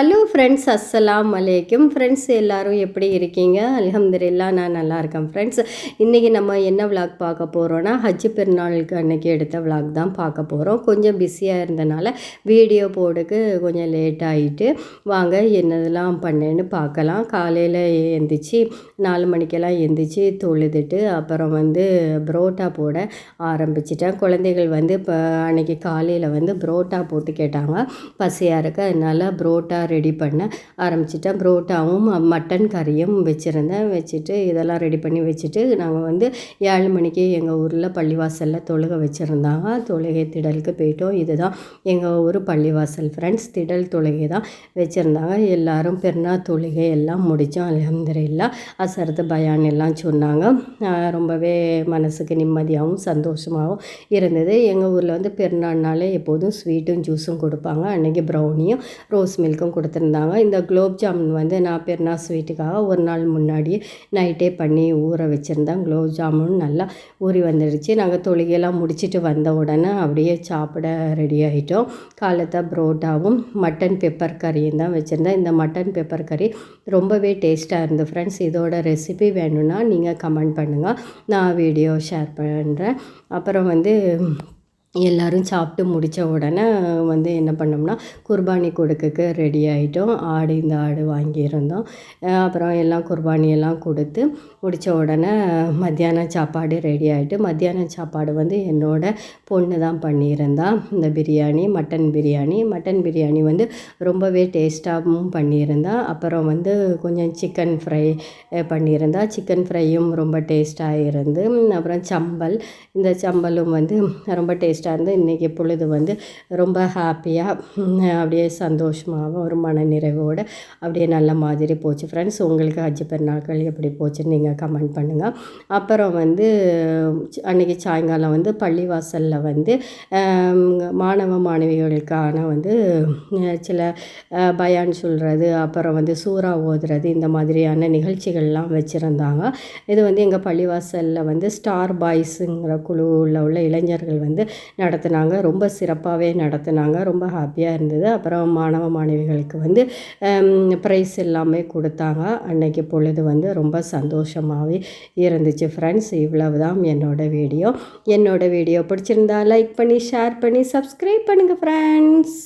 Hello friends, அஸ்ஸலாம் அலைக்கும் friends. எல்லோரும் எப்படி இருக்கீங்க? அல்ஹம்துலில்லாஹ் நான் நல்லா இருக்கேன் ஃப்ரெண்ட்ஸ். இன்றைக்கி நம்ம என்ன விளாக் பார்க்க போகிறோன்னா, ஹஜ்ஜு பெருநாளுக்கு அன்றைக்கி எடுத்த விளாக் தான் பார்க்க போகிறோம். கொஞ்சம் பிஸியாக இருந்தனால வீடியோ போடுக்கு கொஞ்சம் லேட் ஆகிட்டு, வாங்க என்னதெல்லாம் பண்ணேன்னு பார்க்கலாம். காலையில் எழுந்திரிச்சி 4 மணிக்கெல்லாம் எழுந்திரிச்சி தொழுதுட்டு அப்புறம் புரோட்டா போட ஆரம்பிச்சிட்டேன். குழந்தைகள் இப்போ அன்றைக்கி காலையில் புரோட்டா போட்டு கேட்டாங்க. பசியாக இருக்குது, அதனால் புரோட்டா ரெடி பண்ண ஆரம்பிச்சிட்டேன். புரோட்டாவும் மட்டன் கறியும் வச்சுட்டு இதெல்லாம் ரெடி பண்ணி வச்சுட்டு நாங்கள் 7 மணிக்கு எங்கள் ஊரில் பள்ளிவாசலில் தொழுகை வச்சுருந்தாங்க. தொழுகை திடலுக்கு போயிட்டோம். இதுதான் எங்கள் ஊர் பள்ளிவாசல் ஃப்ரெண்ட்ஸ். திடல் தொழுகை தான் வச்சுருந்தாங்க. எல்லோரும் பெருநாள் தொழுகை எல்லாம் முடித்தோம். அல்ஹம்துலில்லாஹ் அசரத்து பயான் எல்லாம் சொன்னாங்க. ரொம்பவே மனசுக்கு நிம்மதியாகவும் சந்தோஷமாகவும் இருந்தது. எங்கள் ஊரில் பெருநாள்னாலே எப்போதும் ஸ்வீட்டும் ஜூஸும் கொடுப்பாங்க. அன்றைக்கி ப்ரௌனியும் ரோஸ் மில்க்கும் கொடுத்துருந்தாங்க. இந்த குலோப் ஜாமுன் நான் பெருநாள் ஸ்வீட்டுக்காக ஒரு நாள் முன்னாடியே நைட்டே பண்ணி ஊற வச்சுருந்தேன். குலோப் ஜாமுன் நல்லா ஊறி வந்துடுச்சு. நாங்கள் தொழுகையெல்லாம் முடிச்சுட்டு வந்த உடனே அப்படியே சாப்பிட ரெடி ஆகிட்டோம். காலத்தை புரோட்டாவும் மட்டன் பெப்பர் கறியும் தான் வச்சுருந்தேன். இந்த மட்டன் பெப்பர் கறி ரொம்பவே டேஸ்ட்டாக இருந்தது ஃப்ரெண்ட்ஸ். இதோட ரெசிபி வேணும்னா நீங்கள் கமெண்ட் பண்ணுங்கள், நான் வீடியோ ஷேர் பண்ணுறேன். அப்புறம் எல்லோரும் சாப்பிட்டு முடித்த உடனே என்ன பண்ணோம்னா, குர்பானி கொடுக்கக்கு ரெடி ஆகிட்டோம். இந்த ஆடு வாங்கியிருந்தோம். அப்புறம் எல்லாம் குர்பானியெல்லாம் கொடுத்து முடித்த உடனே மத்தியான சாப்பாடு ரெடி ஆகிட்டு, மத்தியான சாப்பாடு என்னோட பொண்ணு தான் பண்ணியிருந்தா. இந்த பிரியாணி மட்டன் பிரியாணி ரொம்பவே டேஸ்ட்டாகவும் பண்ணியிருந்தா. அப்புறம் கொஞ்சம் சிக்கன் ஃப்ரை பண்ணியிருந்தா. சிக்கன் ஃப்ரையும் ரொம்ப டேஸ்ட்டாக இருந்து, அப்புறம் சம்பல், இந்த சம்பலும் ரொம்ப டேஸ்ட்டாக இருந்து இன்றைக்கி பொழுது ரொம்ப ஹாப்பியாக அப்படியே சந்தோஷமாகவும் ஒரு மன நிறைவோடு அப்படியே நல்ல மாதிரி போச்சு ஃப்ரெண்ட்ஸ். உங்களுக்கு ஹஜ்ஜு பெருநாட்கள் எப்படி போச்சுன்னு நீங்கள் கமெண்ட் பண்ணுங்கள். அப்புறம் அன்றைக்கி சாயங்காலம் பள்ளிவாசலில் மாணவ மாணவிகளுக்கான சில பயான் சொல்கிறது, அப்புறம் சூறா ஓதுறது, இந்த மாதிரியான நிகழ்ச்சிகள்லாம் வச்சுருந்தாங்க. இது எங்கள் பள்ளிவாசலில் ஸ்டார் பாய்ஸுங்கிற குழுவில் உள்ள இளைஞர்கள் நடத்துனாங்க. ரொம்ப சிறப்பாகவே நடத்துனாங்க. ரொம்ப ஹாப்பியாக இருந்தது. அப்புறம் மாணவ மாணவிகளுக்கு ப்ரைஸ் எல்லாமே கொடுத்தாங்க. அன்றைக்கி பொழுது ரொம்ப சந்தோஷமாகவே இருந்துச்சு ஃப்ரெண்ட்ஸ். இவ்வளவு தான் என்னோடய வீடியோ பிடிச்சிருந்தா லைக் பண்ணி ஷேர் பண்ணி சப்ஸ்கிரைப் பண்ணுங்கள் ஃப்ரெண்ட்ஸ்.